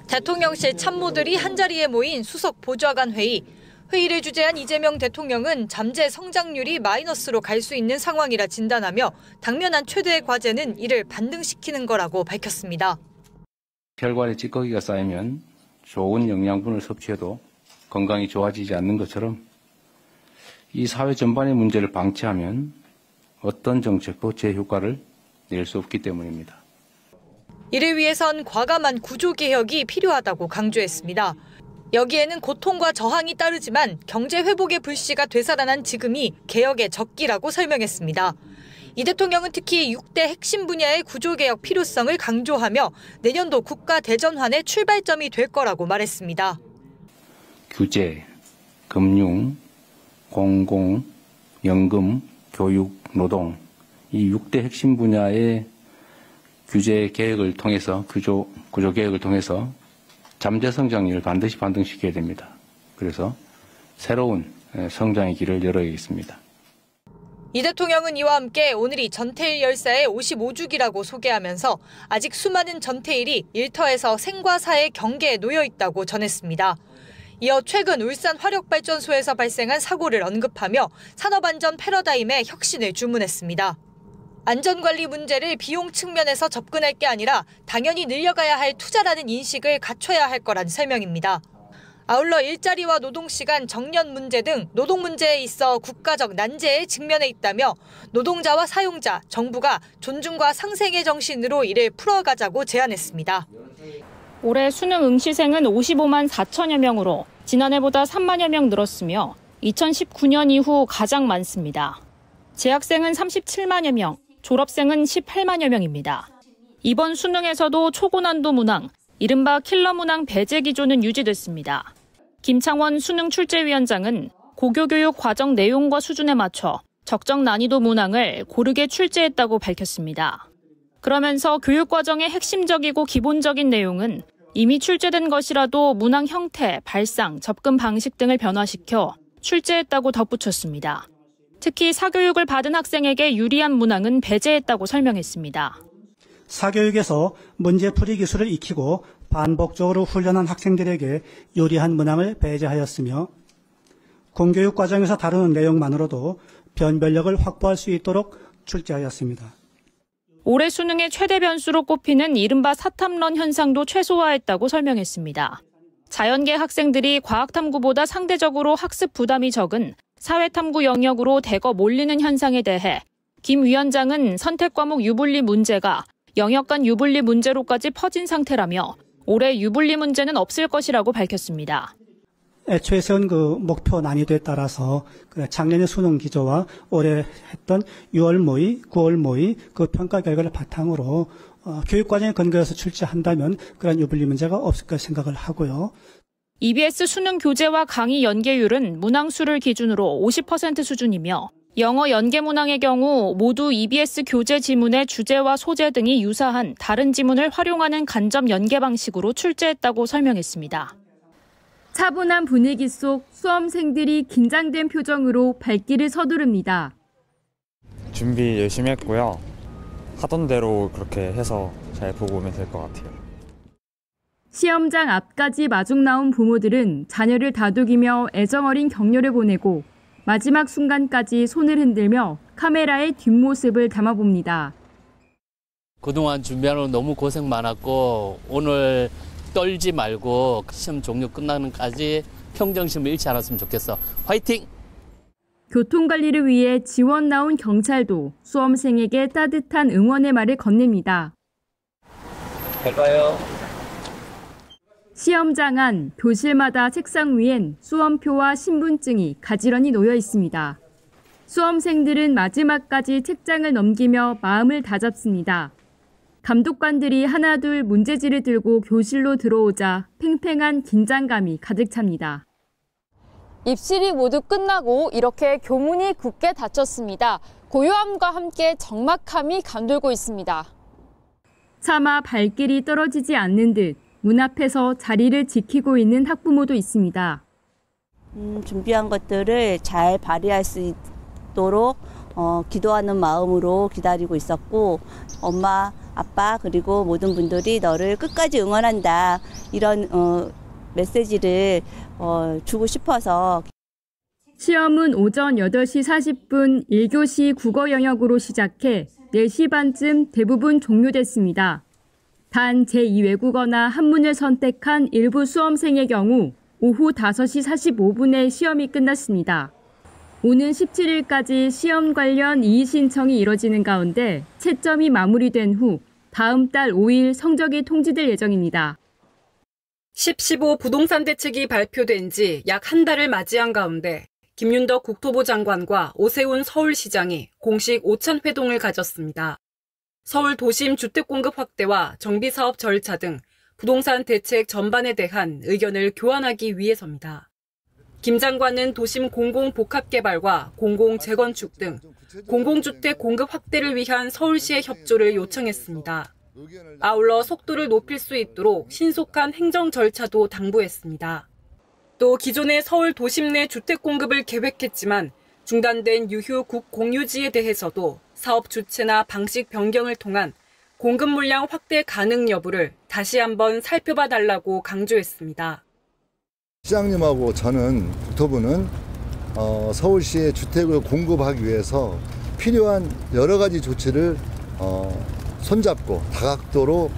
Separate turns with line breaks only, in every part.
대통령실 참모들이 한자리에 모인 수석 보좌관 회의. 회의를 주재한 이재명 대통령은 잠재 성장률이 마이너스로 갈 수 있는 상황이라 진단하며 당면한 최대의 과제는 이를 반등시키는 거라고 밝혔습니다.
혈관에 찌꺼기가 쌓이면 좋은 영양분을 섭취해도 건강이 좋아지지 않는 것처럼 이 사회 전반의 문제를 방치하면 어떤 정책도 제 효과를 낼 수 없기 때문입니다.
이를 위해선 과감한 구조개혁이 필요하다고 강조했습니다. 여기에는 고통과 저항이 따르지만 경제 회복의 불씨가 되살아난 지금이 개혁의 적기라고 설명했습니다. 이 대통령은 특히 6대 핵심 분야의 구조개혁 필요성을 강조하며 내년도 국가 대전환의 출발점이 될 거라고 말했습니다.
규제, 금융, 공공, 연금, 교육, 노동 이 6대 핵심 분야의 규제 개혁을 통해서 구조 개혁을 통해서 잠재 성장률을 반드시 반등시켜야 됩니다. 그래서 새로운 성장의 길을 열어야겠습니다.
이 대통령은 이와 함께 오늘이 전태일 열사의 55주기라고 소개하면서 아직 수많은 전태일이 일터에서 생과 사의 경계에 놓여 있다고 전했습니다. 이어 최근 울산 화력발전소에서 발생한 사고를 언급하며 산업안전 패러다임의 혁신을 주문했습니다. 안전관리 문제를 비용 측면에서 접근할 게 아니라 당연히 늘려가야 할 투자라는 인식을 갖춰야 할 거란 설명입니다. 아울러 일자리와 노동시간, 정년 문제 등 노동 문제에 있어 국가적 난제에 직면해 있다며 노동자와 사용자, 정부가 존중과 상생의 정신으로 이를 풀어가자고 제안했습니다.
올해 수능 응시생은 55만 4천여 명으로 지난해보다 3만여 명 늘었으며 2019년 이후 가장 많습니다. 재학생은 37만여 명, 졸업생은 18만여 명입니다. 이번 수능에서도 초고난도 문항, 이른바 킬러 문항 배제 기조는 유지됐습니다. 김창원 수능 출제위원장은 고교교육 과정 내용과 수준에 맞춰 적정 난이도 문항을 고르게 출제했다고 밝혔습니다. 그러면서 교육과정의 핵심적이고 기본적인 내용은 이미 출제된 것이라도 문항 형태, 발상, 접근 방식 등을 변화시켜 출제했다고 덧붙였습니다. 특히 사교육을 받은 학생에게 유리한 문항은 배제했다고 설명했습니다.
사교육에서 문제풀이 기술을 익히고 반복적으로 훈련한 학생들에게 유리한 문항을 배제하였으며 공교육 과정에서 다루는 내용만으로도 변별력을 확보할 수 있도록 출제하였습니다.
올해 수능의 최대 변수로 꼽히는 이른바 사탐론 현상도 최소화했다고 설명했습니다. 자연계 학생들이 과학탐구보다 상대적으로 학습 부담이 적은 사회탐구 영역으로 대거 몰리는 현상에 대해 김 위원장은 선택 과목 유불리 문제가 영역 간 유불리 문제로까지 퍼진 상태라며 올해 유불리 문제는 없을 것이라고 밝혔습니다.
애초에 세운 그 목표 난이도에 따라서 작년의 수능 기조와 올해 했던 6월 모의, 9월 모의 그 평가 결과를 바탕으로 교육과정에 근거해서 출제한다면 그런 유불리 문제가 없을 까 생각을 하고요.
EBS 수능 교재와 강의 연계율은 문항수를 기준으로 50% 수준이며 영어 연계 문항의 경우 모두 EBS 교재 지문의 주제와 소재 등이 유사한 다른 지문을 활용하는 간접 연계 방식으로 출제했다고 설명했습니다.
차분한 분위기 속 수험생들이 긴장된 표정으로 발길을 서두릅니다.
준비 열심히 했고요. 하던 대로 그렇게 해서 잘 보고 오면 될 것 같아요.
시험장 앞까지 마중 나온 부모들은 자녀를 다독이며 애정어린 격려를 보내고 마지막 순간까지 손을 흔들며 카메라의 뒷모습을 담아봅니다.
그동안 준비하느라 너무 고생 많았고 오늘 떨지 말고 시험 종료 끝나는 까지 평정심을 잃지 않았으면 좋겠어. 화이팅!
교통관리를 위해 지원 나온 경찰도 수험생에게 따뜻한 응원의 말을 건넵니다.
잘 봐요.
시험장 안 교실마다 책상 위엔 수험표와 신분증이 가지런히 놓여 있습니다. 수험생들은 마지막까지 책장을 넘기며 마음을 다잡습니다. 감독관들이 하나둘 문제지를 들고 교실로 들어오자 팽팽한 긴장감이 가득 찹니다.
입실이 모두 끝나고 이렇게 교문이 굳게 닫혔습니다. 고요함과 함께 적막함이 감돌고 있습니다.
차마 발길이 떨어지지 않는 듯 문 앞에서 자리를 지키고 있는 학부모도 있습니다.
준비한 것들을 잘 발휘할 수 있도록 기도하는 마음으로 기다리고 있었고 엄마 아빠 그리고 모든 분들이 너를 끝까지 응원한다. 이런 메시지를 주고 싶어서.
시험은 오전 8시 40분 1교시 국어 영역으로 시작해 4시 반쯤 대부분 종료됐습니다. 단 제2외국어나 한문을 선택한 일부 수험생의 경우 오후 5시 45분에 시험이 끝났습니다. 오는 17일까지 시험 관련 이의 신청이 이뤄지는 가운데 채점이 마무리된 후 다음 달 5일 성적이 통지될 예정입니다.
10.15 부동산 대책이 발표된 지 약 한 달을 맞이한 가운데 김윤덕 국토부 장관과 오세훈 서울시장이 공식 오찬 회동을 가졌습니다. 서울 도심 주택 공급 확대와 정비사업 절차 등 부동산 대책 전반에 대한 의견을 교환하기 위해서입니다. 김 장관은 도심 공공복합개발과 공공재건축 등 공공주택 공급 확대를 위한 서울시의 협조를 요청했습니다. 아울러 속도를 높일 수 있도록 신속한 행정 절차도 당부했습니다. 또 기존의 서울 도심 내 주택 공급을 계획했지만 중단된 유휴 국공유지에 대해서도 사업 주체나 방식 변경을 통한 공급 물량 확대 가능 여부를 다시 한번 살펴봐 달라고 강조했습니다.
시장님하고 저는 국토부는 서울시의 주택을 공급하기 위해서 필요한 여러 가지 조치를 손잡고 다각도로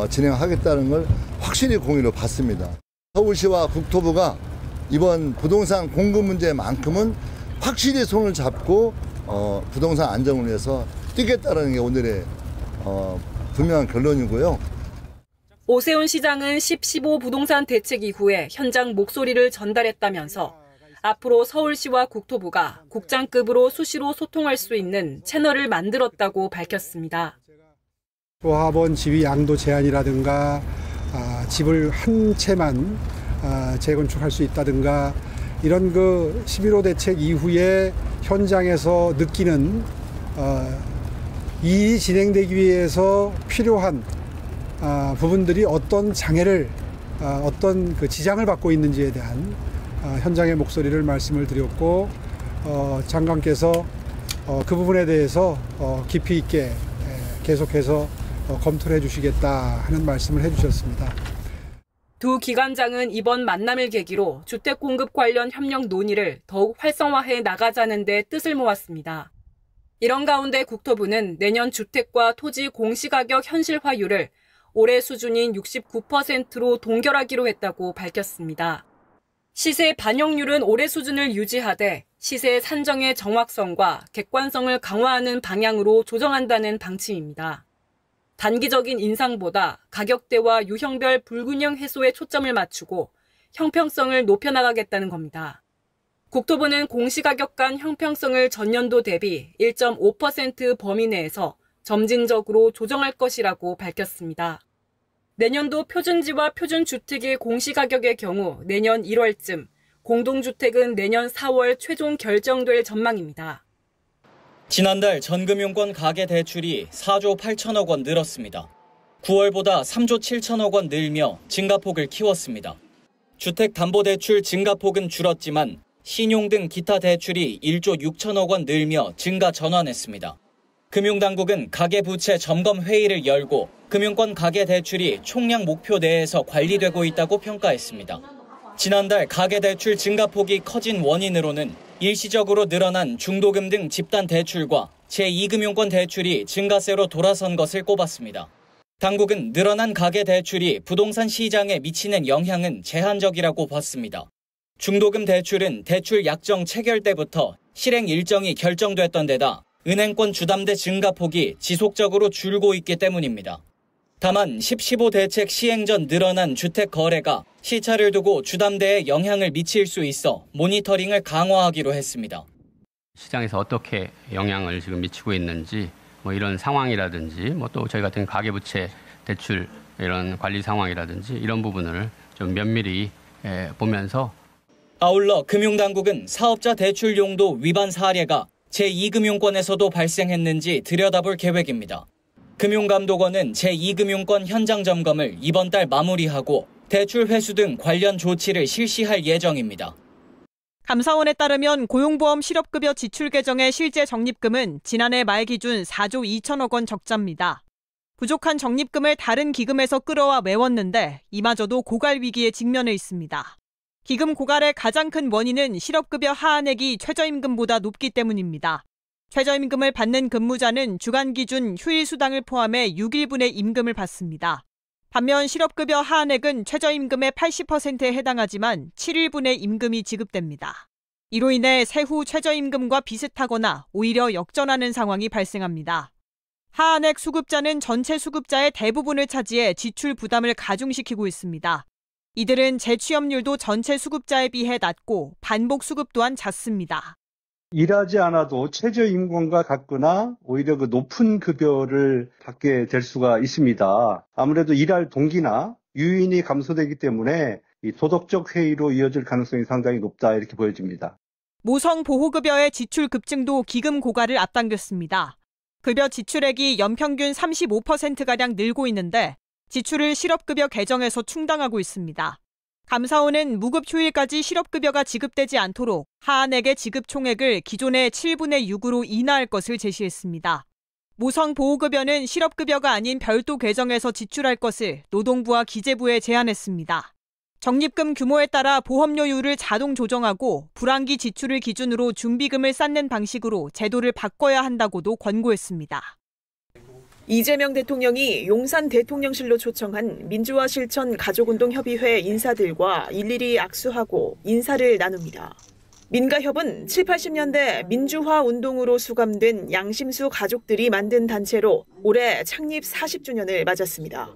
진행하겠다는 걸 확실히 공유를 받습니다. 서울시와 국토부가 이번 부동산 공급 문제만큼은 확실히 손을 잡고 부동산 안정을 위해서 뛰겠다는 게 오늘의 분명한 결론이고요.
오세훈 시장은 10.15 부동산 대책 이후에 현장 목소리를 전달했다면서 앞으로 서울시와 국토부가 국장급으로 수시로 소통할 수 있는 채널을 만들었다고 밝혔습니다.
조합원 지위 양도 제한이라든가 집을 한 채만 재건축할 수 있다든가 이런 11.15 대책 이후에 현장에서 느끼는 이 진행되기 위해서 필요한 부분들이 어떤 장애를 어떤 지장을 받고 있는지에 대한 현장의 목소리를 말씀을 드렸고 장관께서 그 부분에 대해서 깊이 있게 계속해서 검토를 해주시겠다 하는 말씀을 해주셨습니다.
두 기관장은 이번 만남을 계기로 주택 공급 관련 협력 논의를 더욱 활성화해 나가자는 데 뜻을 모았습니다. 이런 가운데 국토부는 내년 주택과 토지 공시가격 현실화율을 올해 수준인 69%로 동결하기로 했다고 밝혔습니다. 시세 반영률은 올해 수준을 유지하되 시세 산정의 정확성과 객관성을 강화하는 방향으로 조정한다는 방침입니다. 단기적인 인상보다 가격대와 유형별 불균형 해소에 초점을 맞추고 형평성을 높여나가겠다는 겁니다. 국토부는 공시가격 간 형평성을 전년도 대비 1.5% 범위 내에서 점진적으로 조정할 것이라고 밝혔습니다. 내년도 표준지와 표준주택의 공시가격의 경우 내년 1월쯤, 공동주택은 내년 4월 최종 결정될 전망입니다.
지난달 전금융권 가계대출이 4조 8천억 원 늘었습니다. 9월보다 3조 7천억 원 늘며 증가폭을 키웠습니다. 주택담보대출 증가폭은 줄었지만 신용 등 기타 대출이 1조 6천억 원 늘며 증가 전환했습니다. 금융당국은 가계부채 점검 회의를 열고 금융권 가계대출이 총량 목표 내에서 관리되고 있다고 평가했습니다. 지난달 가계대출 증가폭이 커진 원인으로는 일시적으로 늘어난 중도금 등 집단 대출과 제2금융권 대출이 증가세로 돌아선 것을 꼽았습니다. 당국은 늘어난 가계대출이 부동산 시장에 미치는 영향은 제한적이라고 봤습니다. 중도금 대출은 대출 약정 체결 때부터 실행 일정이 결정됐던 데다 은행권 주담대 증가폭이 지속적으로 줄고 있기 때문입니다. 다만 10.15 대책 시행 전 늘어난 주택 거래가 시차를 두고 주담대에 영향을 미칠 수 있어 모니터링을 강화하기로 했습니다.
시장에서 어떻게 영향을 지금 미치고 있는지 이런 상황이라든지 또 저희 같은 가계부채 대출 이런 관리 상황이라든지 이런 부분을 좀 면밀히 보면서
아울러 금융당국은 사업자 대출 용도 위반 사례가 제2금융권에서도 발생했는지 들여다볼 계획입니다. 금융감독원은 제2금융권 현장 점검을 이번 달 마무리하고 대출 회수 등 관련 조치를 실시할 예정입니다.
감사원에 따르면 고용보험 실업급여 지출 계정의 실제 적립금은 지난해 말 기준 4조 2천억 원 적자입니다. 부족한 적립금을 다른 기금에서 끌어와 메웠는데 이마저도 고갈 위기에 직면해 있습니다. 기금 고갈의 가장 큰 원인은 실업급여 하한액이 최저임금보다 높기 때문입니다. 최저임금을 받는 근무자는 주간 기준 휴일수당을 포함해 6일분의 임금을 받습니다. 반면 실업급여 하한액은 최저임금의 80%에 해당하지만 7일분의 임금이 지급됩니다. 이로 인해 세후 최저임금과 비슷하거나 오히려 역전하는 상황이 발생합니다. 하한액 수급자는 전체 수급자의 대부분을 차지해 지출 부담을 가중시키고 있습니다. 이들은 재취업률도 전체 수급자에 비해 낮고 반복 수급 또한 잦습니다.
일하지 않아도 최저임금과 같거나 오히려 그 높은 급여를 받게 될 수가 있습니다. 아무래도 일할 동기나 유인이 감소되기 때문에 이 도덕적 해이로 이어질 가능성이 상당히 높다 이렇게 보여집니다.
모성 보호급여의 지출 급증도 기금 고갈을 앞당겼습니다. 급여 지출액이 연평균 35%가량 늘고 있는데 지출을 실업급여 개정에서 충당하고 있습니다. 감사원은 무급 휴일까지 실업급여가 지급되지 않도록 하한액의 지급 총액을 기존의 7분의 6으로 인하할 것을 제시했습니다. 모성 보호급여는 실업급여가 아닌 별도 계정에서 지출할 것을 노동부와 기재부에 제안했습니다. 적립금 규모에 따라 보험료율을 자동 조정하고 불황기 지출을 기준으로 준비금을 쌓는 방식으로 제도를 바꿔야 한다고도 권고했습니다.
이재명 대통령이 용산 대통령실로 초청한 민주화 실천 가족운동협의회 인사들과 일일이 악수하고 인사를 나눕니다. 민가협은 7, 80년대 민주화 운동으로 수감된 양심수 가족들이 만든 단체로 올해 창립 40주년을 맞았습니다.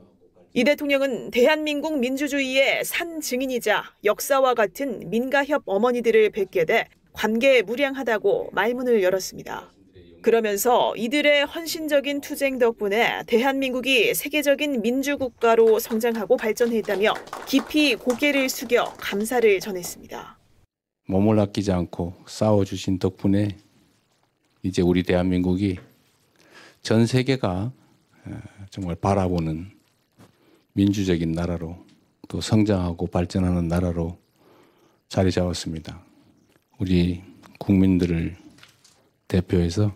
이 대통령은 대한민국 민주주의의 산 증인이자 역사와 같은 민가협 어머니들을 뵙게 돼 감개무량하다고 말문을 열었습니다. 그러면서 이들의 헌신적인 투쟁 덕분에 대한민국이 세계적인 민주국가로 성장하고 발전했다며 깊이 고개를 숙여 감사를 전했습니다.
몸을 아끼지 않고 싸워주신 덕분에 이제 우리 대한민국이 전 세계가 정말 바라보는 민주적인 나라로 또 성장하고 발전하는 나라로 자리 잡았습니다. 우리 국민들을 대표해서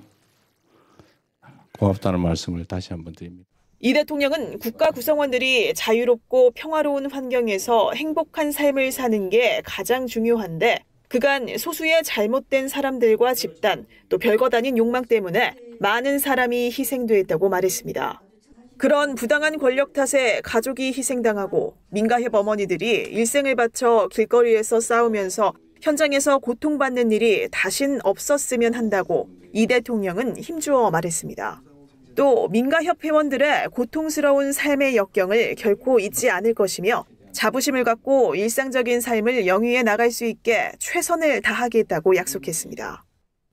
고맙다는 말씀을 다시 한번 드립니다.
이 대통령은 국가 구성원들이 자유롭고 평화로운 환경에서 행복한 삶을 사는 게 가장 중요한데 그간 소수의 잘못된 사람들과 집단 또 별것 아닌 욕망 때문에 많은 사람이 희생됐다고 말했습니다. 그런 부당한 권력 탓에 가족이 희생당하고 민가협 어머니들이 일생을 바쳐 길거리에서 싸우면서 현장에서 고통받는 일이 다신 없었으면 한다고 이 대통령은 힘주어 말했습니다. 또 민가협 회원들의 고통스러운 삶의 역경을 결코 잊지 않을 것이며 자부심을 갖고 일상적인 삶을 영위해 나갈 수 있게 최선을 다하겠다고 약속했습니다.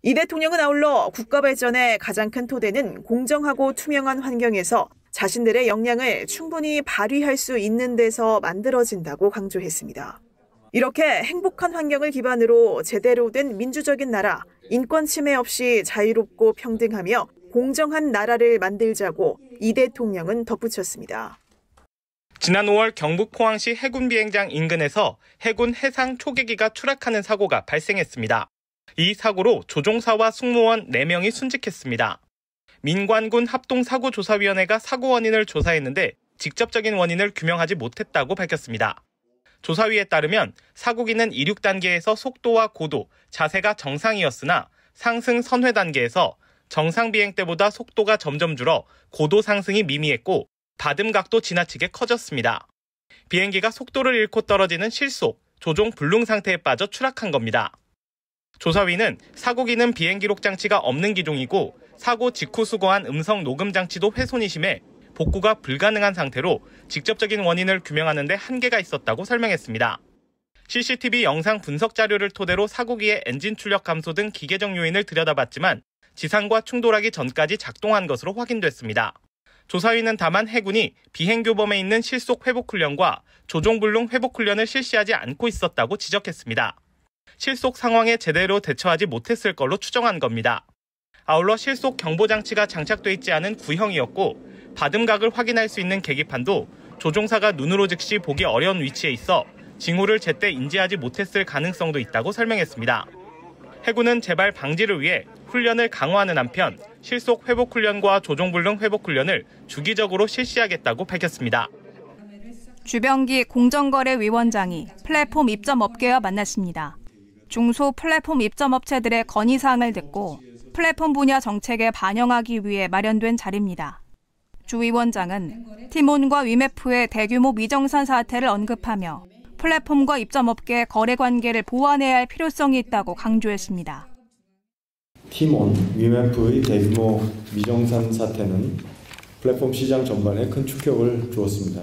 이 대통령은 아울러 국가 발전의 가장 큰 토대는 공정하고 투명한 환경에서 자신들의 역량을 충분히 발휘할 수 있는 데서 만들어진다고 강조했습니다. 이렇게 행복한 환경을 기반으로 제대로 된 민주적인 나라, 인권 침해 없이 자유롭고 평등하며 공정한 나라를 만들자고 이 대통령은 덧붙였습니다.
지난 5월 경북 포항시 해군 비행장 인근에서 해군 해상 초계기가 추락하는 사고가 발생했습니다. 이 사고로 조종사와 승무원 4명이 순직했습니다. 민관군 합동사고조사위원회가 사고 원인을 조사했는데 직접적인 원인을 규명하지 못했다고 밝혔습니다. 조사위에 따르면 사고기는 이륙 단계에서 속도와 고도, 자세가 정상이었으나 상승 선회 단계에서 정상 비행 때보다 속도가 점점 줄어 고도 상승이 미미했고 받음각도 지나치게 커졌습니다. 비행기가 속도를 잃고 떨어지는 실속, 조종 불능 상태에 빠져 추락한 겁니다. 조사위는 사고기는 비행 기록 장치가 없는 기종이고 사고 직후 수거한 음성 녹음 장치도 훼손이 심해 복구가 불가능한 상태로 직접적인 원인을 규명하는 데 한계가 있었다고 설명했습니다. CCTV 영상 분석 자료를 토대로 사고기의 엔진 출력 감소 등 기계적 요인을 들여다봤지만 지상과 충돌하기 전까지 작동한 것으로 확인됐습니다. 조사위는 다만 해군이 비행교범에 있는 실속 회복 훈련과 조종불능 회복 훈련을 실시하지 않고 있었다고 지적했습니다. 실속 상황에 제대로 대처하지 못했을 걸로 추정한 겁니다. 아울러 실속 경보장치가 장착돼 있지 않은 구형이었고 받음각을 확인할 수 있는 계기판도 조종사가 눈으로 즉시 보기 어려운 위치에 있어 징후를 제때 인지하지 못했을 가능성도 있다고 설명했습니다. 해군은 재발 방지를 위해 훈련을 강화하는 한편 실속 회복 훈련과 조종불능 회복 훈련을 주기적으로 실시하겠다고 밝혔습니다.
주병기 공정거래위원장이 플랫폼 입점업계와 만났습니다. 중소 플랫폼 입점업체들의 건의사항을 듣고 플랫폼 분야 정책에 반영하기 위해 마련된 자리입니다. 주 위원장은 티몬과 위메프의 대규모 미정산 사태를 언급하며 플랫폼과 입점업계의 거래 관계를 보완해야 할 필요성이 있다고 강조했습니다.
티몬, 위메프의 대규모 미정산 사태는 플랫폼 시장 전반에 큰 충격을 주었습니다.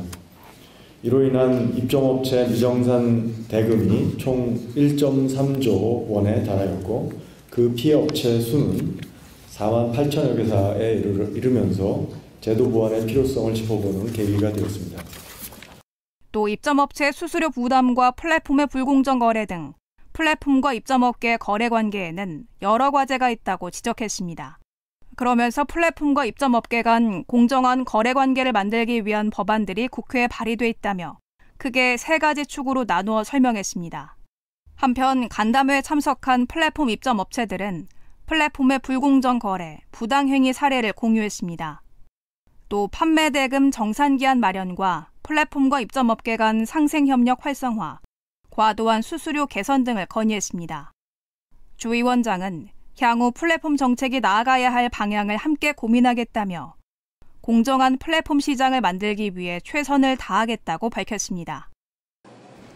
이로 인한 입점업체 미정산 대금이 총 1.3조 원에 달하였고 그 피해 업체 수는 4만 8천여 개사에 이르면서 제도 보완의 필요성을 짚어보는 계기가 되었습니다.
또 입점업체 수수료 부담과 플랫폼의 불공정 거래 등 플랫폼과 입점업계의 거래 관계에는 여러 과제가 있다고 지적했습니다. 그러면서 플랫폼과 입점업계 간 공정한 거래 관계를 만들기 위한 법안들이 국회에 발의돼 있다며 크게 3가지 축으로 나누어 설명했습니다. 한편 간담회에 참석한 플랫폼 입점업체들은 플랫폼의 불공정 거래, 부당행위 사례를 공유했습니다. 또 판매 대금 정산기한 마련과 플랫폼과 입점업계 간 상생협력 활성화, 과도한 수수료 개선 등을 건의했습니다. 주 위원장은 향후 플랫폼 정책이 나아가야 할 방향을 함께 고민하겠다며 공정한 플랫폼 시장을 만들기 위해 최선을 다하겠다고 밝혔습니다.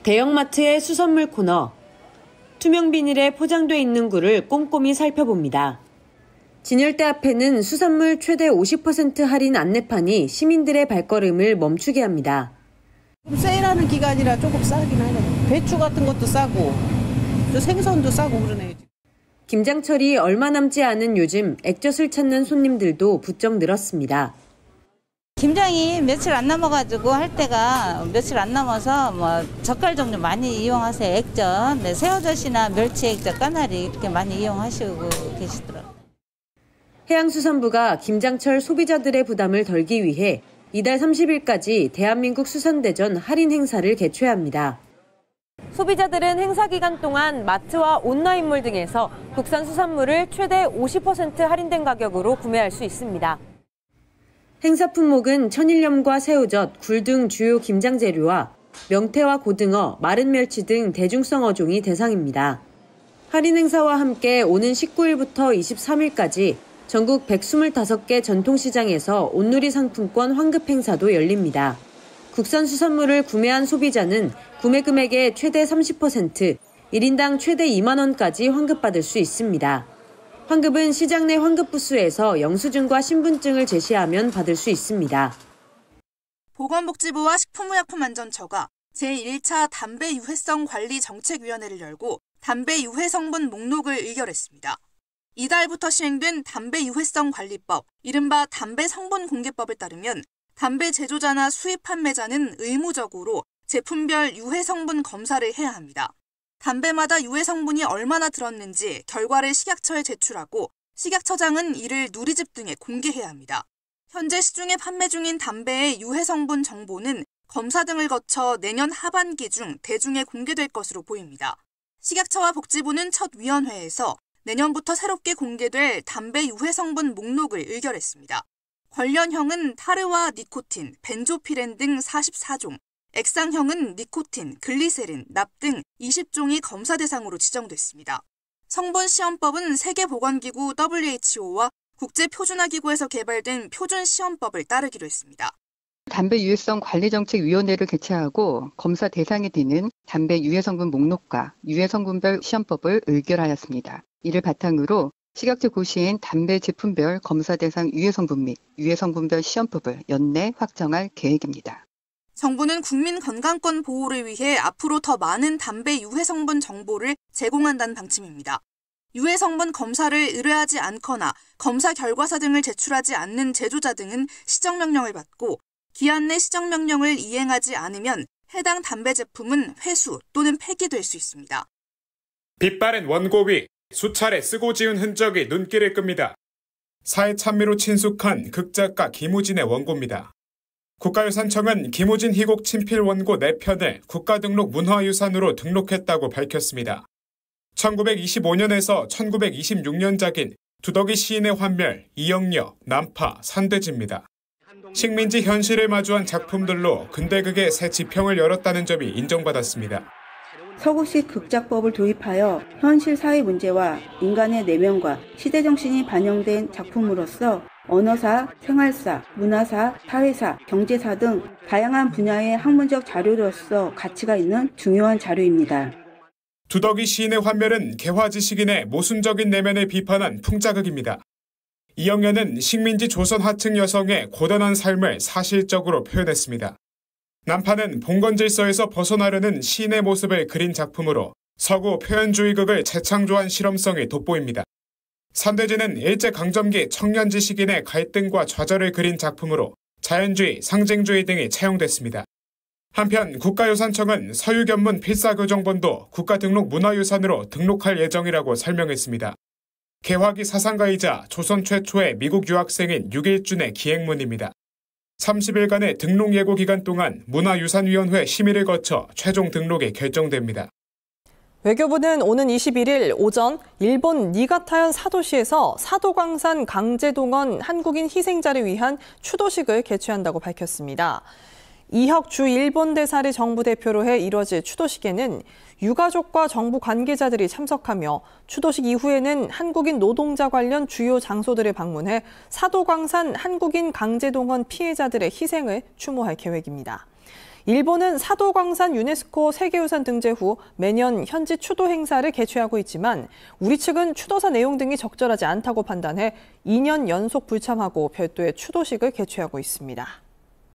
대형마트의 수선물 코너. 투명 비닐에 포장돼 있는 굴을 꼼꼼히 살펴봅니다. 진열대 앞에는 수산물 최대 50% 할인 안내판이 시민들의 발걸음을 멈추게 합니다.
세일하는 기간이라 조금 싸긴 하네. 배추 같은 것도 싸고 또 생선도 싸고 그러네요.
김장철이 얼마 남지 않은 요즘 액젓을 찾는 손님들도 부쩍 늘었습니다.
김장이 며칠 안 남아가지고 할 때가 며칠 안 남아서 젓갈 종류 많이 이용하세요. 액젓, 새우젓이나 멸치 액젓, 까나리 이렇게 많이 이용하시고 계시더라고요.
해양수산부가 김장철 소비자들의 부담을 덜기 위해 이달 30일까지 대한민국 수산대전 할인 행사를 개최합니다. 소비자들은 행사 기간 동안 마트와 온라인몰 등에서 국산 수산물을 최대 50% 할인된 가격으로 구매할 수 있습니다. 행사 품목은 천일염과 새우젓, 굴 등 주요 김장 재료와 명태와 고등어, 마른 멸치 등 대중성 어종이 대상입니다. 할인 행사와 함께 오는 19일부터 23일까지 전국 125개 전통시장에서 온누리 상품권 환급 행사도 열립니다. 국산 수산물을 구매한 소비자는 구매 금액의 최대 30%, 1인당 최대 2만 원까지 환급받을 수 있습니다. 환급은 시장 내 환급 부스에서 영수증과 신분증을 제시하면 받을 수 있습니다.
보건복지부와 식품의약품안전처가 제1차 담배 유해성 관리 정책위원회를 열고 담배 유해 성분 목록을 의결했습니다. 이달부터 시행된 담배 유해성 관리법, 이른바 담배 성분 공개법에 따르면 담배 제조자나 수입 판매자는 의무적으로 제품별 유해 성분 검사를 해야 합니다. 담배마다 유해 성분이 얼마나 들었는지 결과를 식약처에 제출하고 식약처장은 이를 누리집 등에 공개해야 합니다. 현재 시중에 판매 중인 담배의 유해 성분 정보는 검사 등을 거쳐 내년 하반기 중 대중에 공개될 것으로 보입니다. 식약처와 복지부는 첫 위원회에서 내년부터 새롭게 공개될 담배 유해 성분 목록을 의결했습니다. 관련형은 타르와 니코틴, 벤조피렌 등 44종, 액상형은 니코틴, 글리세린, 납 등 20종이 검사 대상으로 지정됐습니다. 성분시험법은 세계보건기구 WHO와 국제표준화기구에서 개발된 표준시험법을 따르기로 했습니다.
담배 유해성 관리정책위원회를 개최하고 검사 대상이 되는 담배 유해성분 목록과 유해성분별 시험법을 의결하였습니다. 이를 바탕으로 식약처 고시인 담배 제품별 검사 대상 유해성분 및 유해성분별 시험법을 연내 확정할 계획입니다.
정부는 국민 건강권 보호를 위해 앞으로 더 많은 담배 유해 성분 정보를 제공한다는 방침입니다. 유해 성분 검사를 의뢰하지 않거나 검사 결과서 등을 제출하지 않는 제조자 등은 시정명령을 받고 기한 내 시정명령을 이행하지 않으면 해당 담배 제품은 회수 또는 폐기될 수 있습니다.
빛바랜 원고 위 수차례 쓰고 지운 흔적이 눈길을 끕니다. 사회 찬미로 친숙한 극작가 김우진의 원고입니다. 국가유산청은 김우진 희곡 친필 원고 4편을 국가등록 문화유산으로 등록했다고 밝혔습니다. 1925년에서 1926년작인 두덕이 시인의 환멸, 이영녀, 난파, 산돼지입니다. 식민지 현실을 마주한 작품들로 근대극의 새 지평을 열었다는 점이 인정받았습니다.
서구식 극작법을 도입하여 현실 사회 문제와 인간의 내면과 시대 정신이 반영된 작품으로서 언어사, 생활사, 문화사, 사회사, 경제사 등 다양한 분야의 학문적 자료로서 가치가 있는 중요한 자료입니다.
두덕이 시인의 환멸은 개화지식인의 모순적인 내면을 비판한 풍자극입니다. 이영녀는 식민지 조선 하층 여성의 고단한 삶을 사실적으로 표현했습니다. 난파는 봉건 질서에서 벗어나려는 시인의 모습을 그린 작품으로 서구 표현주의극을 재창조한 실험성이 돋보입니다. 산돼지는 일제강점기 청년 지식인의 갈등과 좌절을 그린 작품으로 자연주의, 상징주의 등이 차용됐습니다. 한편 국가유산청은 서유견문 필사교정본도 국가등록문화유산으로 등록할 예정이라고 설명했습니다. 개화기 사상가이자 조선 최초의 미국 유학생인 육일준의 기행문입니다. 30일간의 등록 예고 기간 동안 문화유산위원회 심의를 거쳐 최종 등록이 결정됩니다.
외교부는 오는 21일 오전 일본 니가타현 사도시에서 사도광산 강제동원 한국인 희생자를 위한 추도식을 개최한다고 밝혔습니다. 이혁 주 일본 대사를 정부 대표로 해 이뤄질 추도식에는 유가족과 정부 관계자들이 참석하며 추도식 이후에는 한국인 노동자 관련 주요 장소들을 방문해 사도광산 한국인 강제동원 피해자들의 희생을 추모할 계획입니다. 일본은 사도광산 유네스코 세계유산 등재 후 매년 현지 추도 행사를 개최하고 있지만 우리 측은 추도사 내용 등이 적절하지 않다고 판단해 2년 연속 불참하고 별도의 추도식을 개최하고 있습니다.